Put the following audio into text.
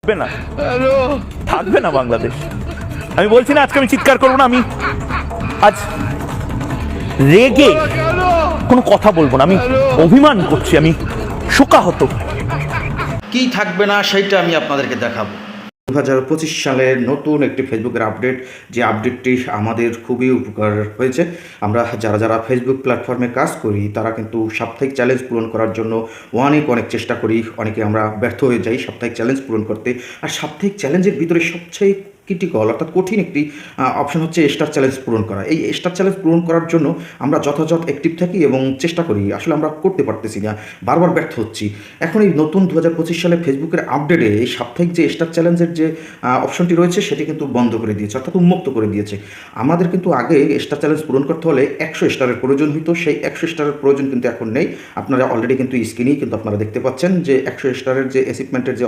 থাকবে না, থাকবে না বাংলাদেশ। আমি বলছি না আজকে আমি চিৎকার করবো না, আমি আজ রেগে কোনো কথা বলবো না, আমি অভিমান করছি, আমি শোকাহত। কি থাকবে না সেইটা আমি আপনাদেরকে দেখাবো। 2025 সালের নতুন একটি ফেসবুকের আপডেট, যে আপডেটটি আমাদের খুবই উপকার হয়েছে। আমরা যারা ফেসবুক প্ল্যাটফর্মে কাজ করি তারা কিন্তু সাপ্তাহিক চ্যালেঞ্জ পূরণ করার জন্য অনেক চেষ্টা করি, অনেকে আমরা ব্যর্থ হয়ে যাই সাপ্তাহিক চ্যালেঞ্জ পূরণ করতে। আর সাপ্তাহিক চ্যালেঞ্জের ভিতরে সবচেয়ে ক্রিটিক্যাল অর্থাৎ কঠিন একটি অপশন হচ্ছে স্টার চ্যালেঞ্জ পূরণ করা। এই স্টার চ্যালেঞ্জ পূরণ করার জন্য আমরা যথাযথ অ্যাক্টিভ থাকি এবং চেষ্টা করি, আসলে আমরা করতে পারতেছি না, বারবার ব্যর্থ হচ্ছি। এখন এই নতুন 2025 সালে ফেসবুকের আপডেটে এই সাপ্তাহিক যে স্টার চ্যালেঞ্জের যে অপশনটি রয়েছে সেটি কিন্তু বন্ধ করে দিয়েছে, অর্থাৎ উন্মুক্ত করে দিয়েছে। আমাদের কিন্তু আগে স্টার চ্যালেঞ্জ পূরণ করতে হলে 100 স্টারের প্রয়োজন হতো, সেই 100 স্টারের প্রয়োজন কিন্তু এখন নেই। আপনারা অলরেডি কিন্তু স্ক্রিনেই কিন্তু আপনারা দেখতে পাচ্ছেন যে 100 স্টারের যে অ্যাচিভমেন্টের যে